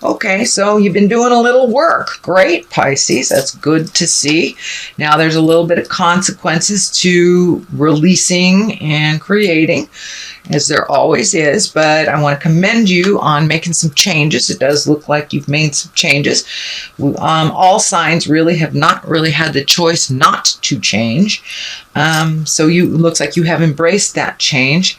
Okay, so you've been doing a little work. Great, Pisces. That's good to see. Now there's a little bit of consequences to releasing and creating, as there always is, but I want to commend you on making some changes. It does look like you've made some changes. All signs really have not really had the choice not to change. So looks like you have embraced that change.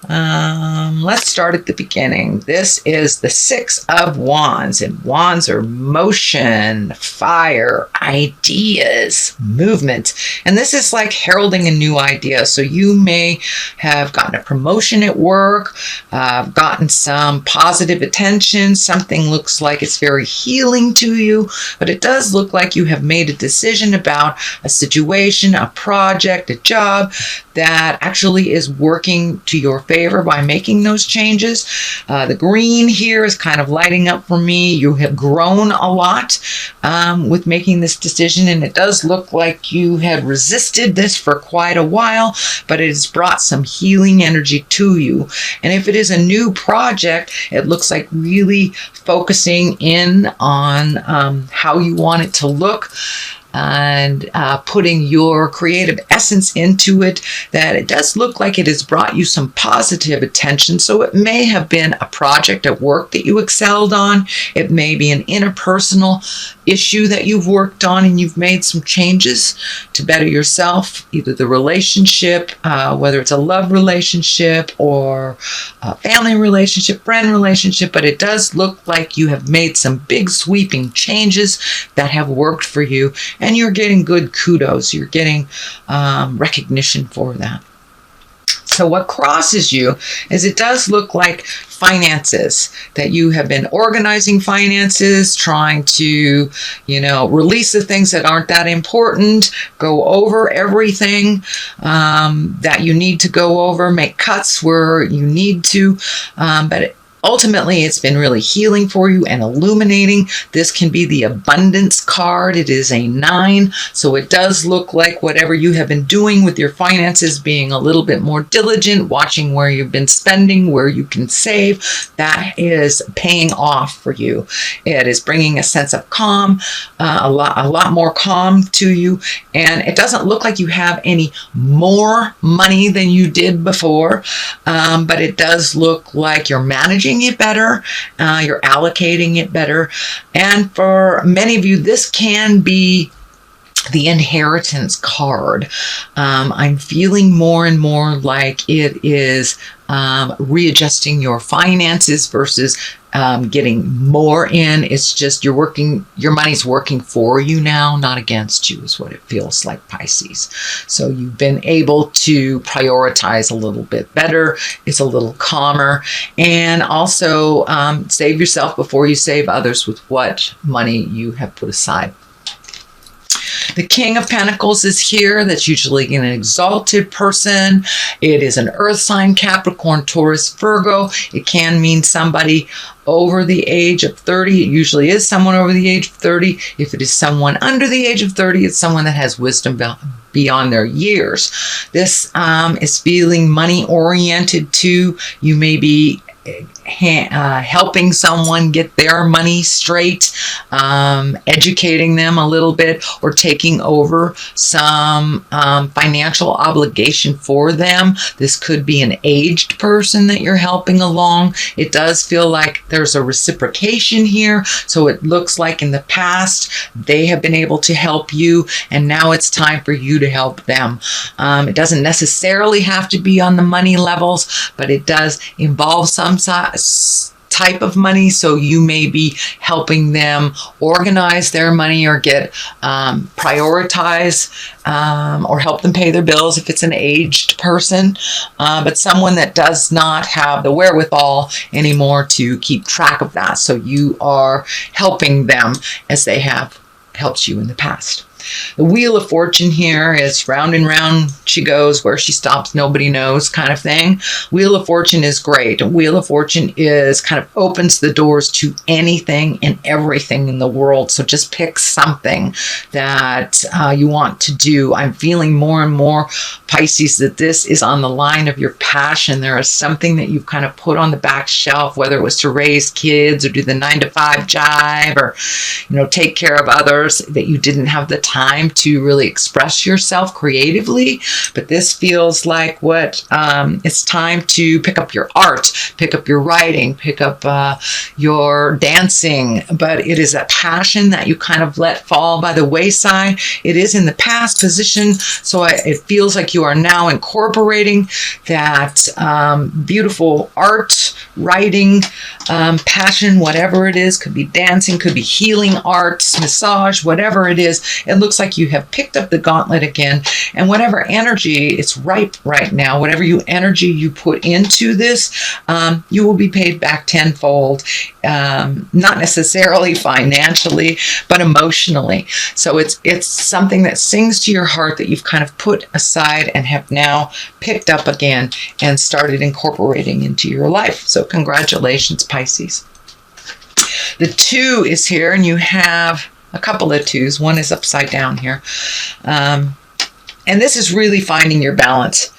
Let's start at the beginning. This is the Six of Wands, and wands are motion, fire, ideas, movement. And this is like heralding a new idea. So you may have gotten a promotion at work, gotten some positive attention. Something looks like it's very healing to you, but it does look like you have made a decision about a situation, a project, a job that actually is working to your favor by making those changes. The green here is kind of lighting up for me. You have grown a lot with making this decision, and it does look like you had resisted this for quite a while, but it has brought some healing energy to you. And if it is a new project, it looks like really focusing in on how you want it to look, and putting your creative essence into it, that it does look like it has brought you some positive attention. So it may have been a project at work that you excelled on. It may be an interpersonal issue that you've worked on and you've made some changes to better yourself, either the relationship, whether it's a love relationship or a family relationship, friend relationship, but it does look like you have made some big sweeping changes that have worked for you. And you're getting good kudos. You're getting recognition for that. So what crosses you is it does look like finances, that you have been organizing finances, trying to, release the things that aren't that important, go over everything that you need to go over, make cuts where you need to, but ultimately, it's been really healing for you and illuminating. This can be the abundance card. It is a 9. So it does look like whatever you have been doing with your finances, being a little bit more diligent, watching where you've been spending, where you can save, that is paying off for you. It is bringing a sense of calm, a lot more calm to you. And it doesn't look like you have any more money than you did before, but it does look like you're managing it better, you're allocating it better. And for many of you, this can be the inheritance card. I'm feeling more and more like it is readjusting your finances versus getting more in. It's just your money's working for you now, not against you, is what it feels like, Pisces. So you've been able to prioritize a little bit better. It's a little calmer. And also save yourself before you save others with what money you have put aside. The King of Pentacles is here. That's usually an exalted person. It is an earth sign, Capricorn, Taurus, Virgo. It can mean somebody over the age of 30. It usually is someone over the age of 30. If it is someone under the age of 30, it's someone that has wisdom beyond their years. This is feeling money oriented too. You may be helping someone get their money straight, educating them a little bit, or taking over some financial obligation for them. This could be an aged person that you're helping along. It does feel like there's a reciprocation here. So it looks like in the past they have been able to help you, and now it's time for you to help them. It doesn't necessarily have to be on the money levels, but it does involve some type of money. So you may be helping them organize their money, or get prioritize, or help them pay their bills if it's an aged person, but someone that does not have the wherewithal anymore to keep track of that. So you are helping them as they have helped you in the past. The Wheel of Fortune here is round and round she goes, where she stops, nobody knows kind of thing. Wheel of Fortune is great. Wheel of Fortune is kind of opens the doors to anything and everything in the world. So just pick something that you want to do. I'm feeling more and more, Pisces, that this is on the line of your passion. There is something that you've kind of put on the back shelf, whether it was to raise kids or do the 9-to-5 jive or, take care of others, that you didn't have the time to really express yourself creatively. But this feels like it's time to pick up your art, pick up your writing, pick up your dancing. But it is a passion that you kind of let fall by the wayside. It is in the past position, so it feels like you are now incorporating that beautiful art, writing, passion, whatever it is. Could be dancing, could be healing arts, massage, whatever it is. It looks like you have picked up the gauntlet again, and whatever energy, it's ripe right now. Whatever energy you put into this, you will be paid back tenfold, not necessarily financially, but emotionally. So it's something that sings to your heart that you've kind of put aside and have now picked up again and started incorporating into your life. So congratulations, Pisces. The 2 is here, and you have a couple of 2s. One is upside down here. And this is really finding your balance.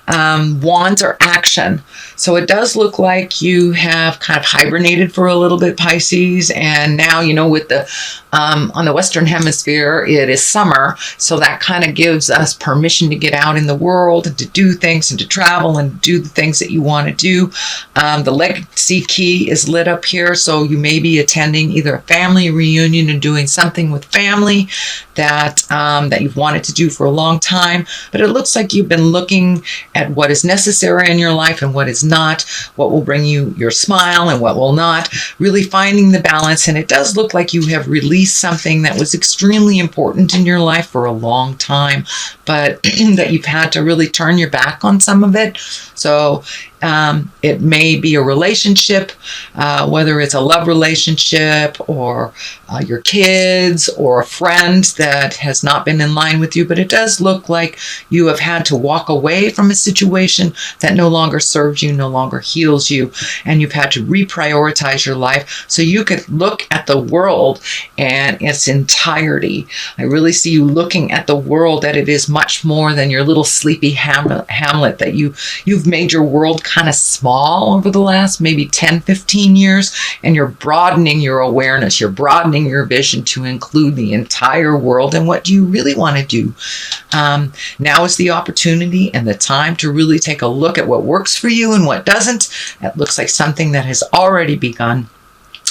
Wands are action. So it does look like you have kind of hibernated for a little bit, Pisces. And now, with the, on the Western Hemisphere, it is summer. So that kind of gives us permission to get out in the world and to do things and to travel and do the things that you want to do. The legacy key is lit up here. So you may be attending either a family reunion and doing something with family that you've wanted to do for a long time. But it looks like you've been looking at what is necessary in your life and what is not, what will bring you your smile and what will not, really finding the balance. And it does look like you have released something that was extremely important in your life for a long time, but that you've had to really turn your back on some of it. So it may be a relationship, whether it's a love relationship or your kids or a friend that has not been in line with you. But it does look like you have had to walk away from a situation that no longer serves you, no longer heals you, and you've had to reprioritize your life so you could look at the world and its entirety. I really see you looking at the world that it is much more than your little sleepy hamlet that you've made your world kind of small over the last maybe 10, 15 years, and you're broadening your awareness, you're broadening your vision to include the entire world. And what do you really want to do? Now is the opportunity and the time to really take a look at what works for you and what doesn't. It looks like something that has already begun,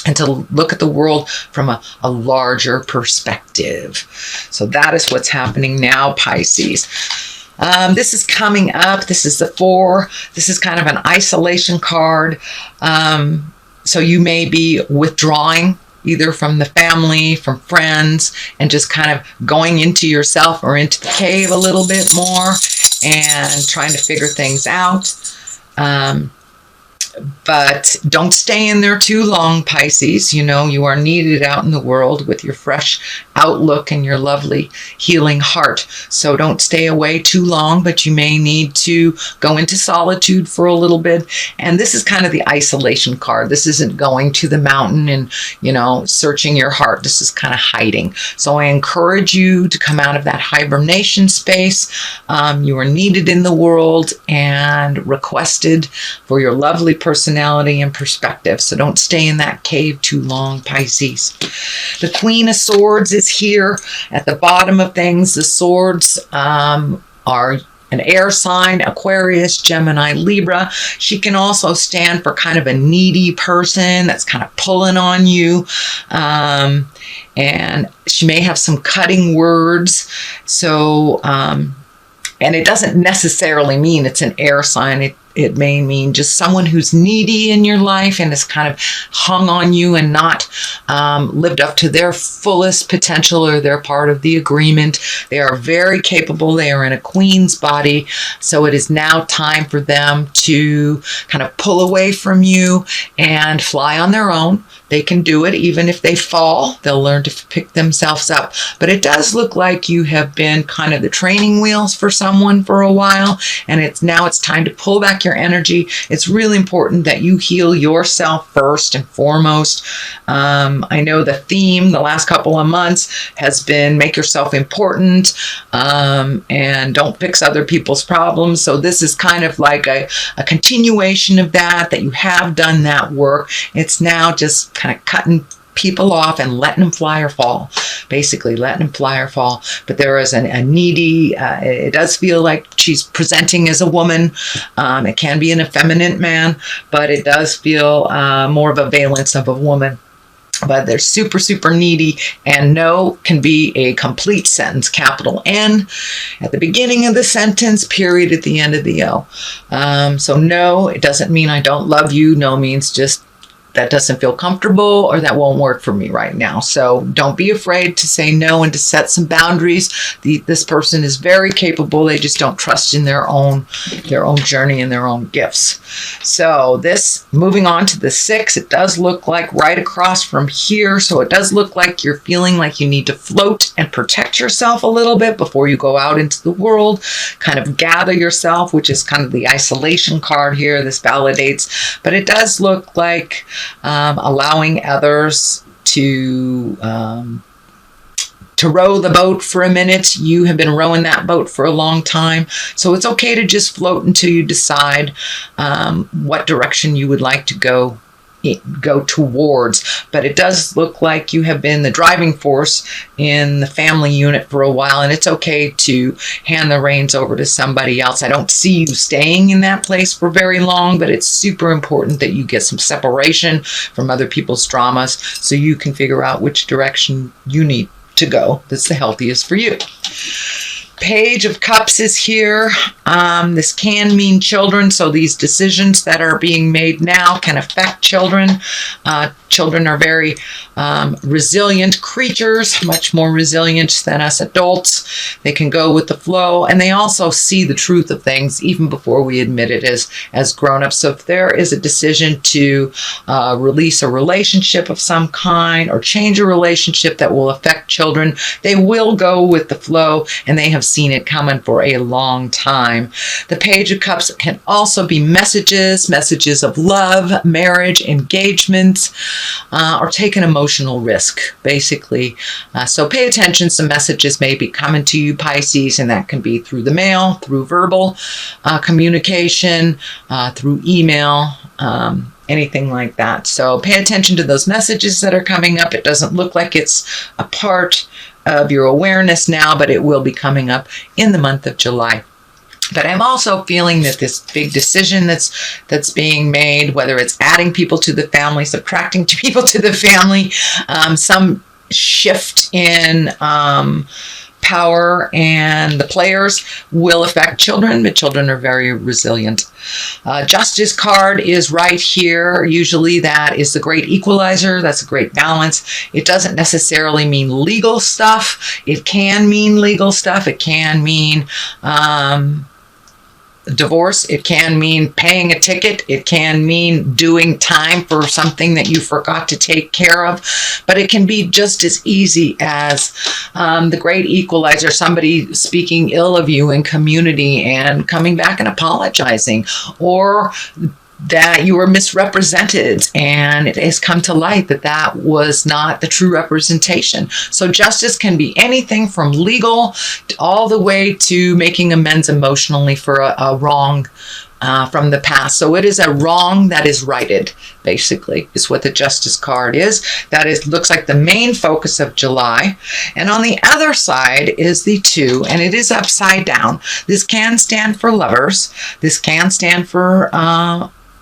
and to look at the world from a larger perspective. So that is what's happening now, Pisces. This is coming up. This is the 4. This is kind of an isolation card. So you may be withdrawing either from the family, from friends, and just kind of going into yourself or into the cave a little bit more and trying to figure things out. But don't stay in there too long, Pisces. You are needed out in the world with your fresh outlook and your lovely healing heart. So don't stay away too long, but you may need to go into solitude for a little bit. And this is kind of the isolation card. This isn't going to the mountain and, searching your heart. This is kind of hiding. So I encourage you to come out of that hibernation space. You are needed in the world and requested for your lovely personality and perspective. So don't stay in that cave too long, Pisces. The Queen of Swords is here at the bottom of things. The swords are an air sign, Aquarius, Gemini, Libra. She can also stand for kind of a needy person that's kind of pulling on you. And she may have some cutting words. So, and it doesn't necessarily mean it's an air sign. It may mean just someone who's needy in your life and has kind of hung on you and not lived up to their fullest potential, or they're part of the agreement. They are very capable. They are in a queen's body. So it is now time for them to kind of pull away from you and fly on their own. They can do it. Even if they fall, they'll learn to pick themselves up. But it does look like you have been kind of the training wheels for someone for a while, and it's time to pull back your energy. It's really important that you heal yourself first and foremost. I know the theme the last couple of months has been make yourself important, and don't fix other people's problems. So this is kind of like a continuation of that you have done that work. It's now just kind of cutting people off and letting them fly or fall, basically letting them fly or fall. But there is a needy, it does feel like she's presenting as a woman. It can be an effeminate man, but it does feel more of a valence of a woman. But they're super, super needy, and no can be a complete sentence, capital N at the beginning of the sentence, period at the end of the O. So no, it doesn't mean I don't love you. No means just that doesn't feel comfortable, or that won't work for me right now. So don't be afraid to say no and to set some boundaries. This person is very capable. They just don't trust in their own journey and their own gifts. So this, moving on to the 6, it does look like right across from here. So it does look like you're feeling like you need to float and protect yourself a little bit before you go out into the world, kind of gather yourself, which is kind of the isolation card here. This validates, but it does look like allowing others to row the boat for a minute. You have been rowing that boat for a long time. So it's okay to just float until you decide what direction you would like to go towards. But it does look like you have been the driving force in the family unit for a while, and it's okay to hand the reins over to somebody else. I don't see you staying in that place for very long, but it's super important that you get some separation from other people's dramas so you can figure out which direction you need to go that's the healthiest for you. Page of Cups is here. This can mean children, so these decisions that are being made now can affect children. Children are very resilient creatures, much more resilient than us adults. They can go with the flow, and they also see the truth of things even before we admit it as grown-ups. So if there is a decision to release a relationship of some kind or change a relationship that will affect children, they will go with the flow, and they have seen it coming for a long time. The Page of Cups can also be messages of love, marriage, engagement, or take an emotional risk, basically. So pay attention. Some messages may be coming to you, Pisces, and that can be through the mail, through verbal communication, through email, anything like that. So pay attention to those messages that are coming up. It doesn't look like it's a part of your awareness now, but it will be coming up in the month of July. But I'm also feeling that this big decision that's being made, whether it's adding people to the family, subtracting people to the family, some shift in power and the players will affect children, but children are very resilient. Justice card is right here. Usually that is the great equalizer. That's a great balance. It doesn't necessarily mean legal stuff. It can mean legal stuff. It can mean divorce. It can mean paying a ticket. It can mean doing time for something that you forgot to take care of. But it can be just as easy as the great equalizer, somebody speaking ill of you in community and coming back and apologizing, or that you were misrepresented and it has come to light that was not the true representation. So justice can be anything from legal all the way to making amends emotionally for a wrong from the past. So it is a wrong that is righted, basically, is what the Justice card is. That looks like the main focus of July. And on the other side is the 2, and it is upside down. This can stand for lovers. This can stand for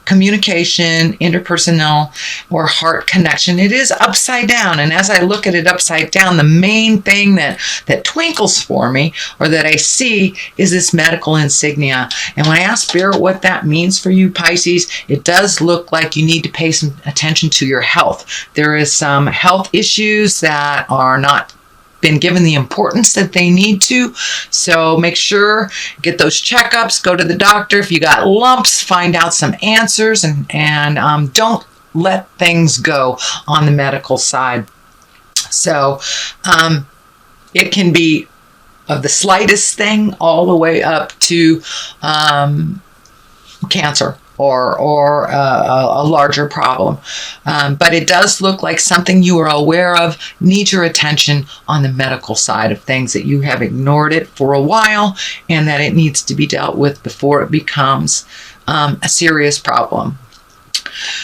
communication, interpersonal, or heart connection. It is upside down. And as I look at it upside down, the main thing that twinkles for me, or that I see, is this medical insignia. And when I ask Spirit what that means for you, Pisces, it does look like you need to pay some attention to your health. There is some health issues that are not been given the importance that they need to. So make sure, get those checkups, go to the doctor. If you got lumps, find out some answers, and don't let things go on the medical side. So it can be of the slightest thing all the way up to cancer or a larger problem. But it does look like something you are aware of, needs your attention on the medical side of things, that you have ignored it for a while and that it needs to be dealt with before it becomes a serious problem.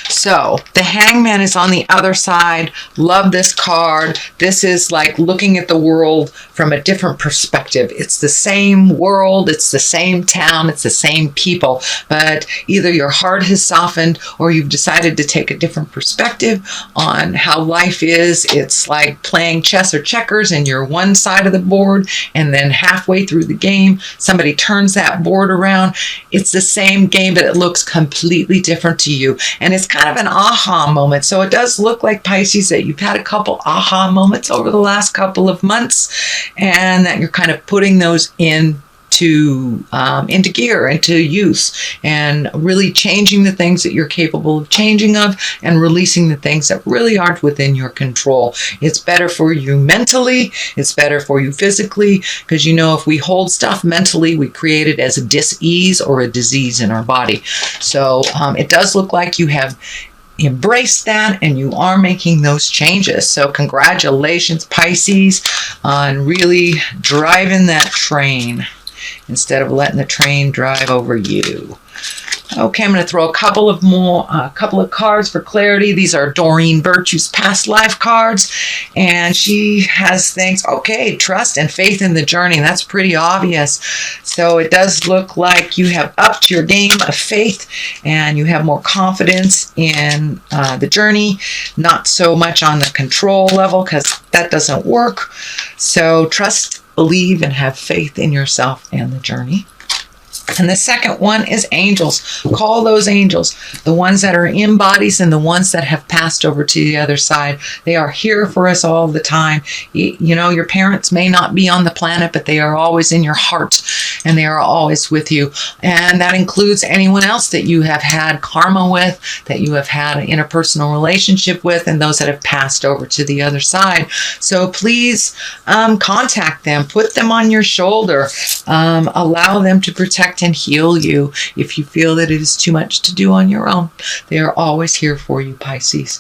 So the Hangman is on the other side. Love this card. This is like looking at the world from a different perspective. It's the same world, it's the same town, it's the same people, but either your heart has softened or you've decided to take a different perspective on how life is. It's like playing chess or checkers, and you're one side of the board, and then halfway through the game somebody turns that board around. It's the same game, but it looks completely different to you. And it's kind of an aha moment. So it does look like, Pisces, that you've had a couple aha moments over the last couple of months, and that you're kind of putting those into gear, into use, and really changing the things that you're capable of changing of, and releasing the things that really aren't within your control. It's better for you mentally, it's better for you physically, because if we hold stuff mentally, we create it as a dis-ease or a disease in our body. So it does look like you have embraced that, and you are making those changes. So congratulations, Pisces, on really driving that train instead of letting the train drive over you. Okay, I'm going to throw a couple of cards for clarity. These are Doreen Virtue's past life cards, and she has things, trust and faith in the journey. That's pretty obvious. So it does look like you have upped your game of faith, and you have more confidence in the journey, not so much on the control level, because that doesn't work. So trust, believe, and have faith in yourself and the journey. And the second one is angels. Call those angels, the ones that are in bodies and the ones that have passed over to the other side. They are here for us all the time. Your parents may not be on the planet, but they are always in your heart, and they are always with you. And that includes anyone else that you have had karma with, that you have had an interpersonal relationship with, and those that have passed over to the other side. So please contact them, put them on your shoulder, allow them to protect and heal you if you feel that it is too much to do on your own. They are always here for you, Pisces.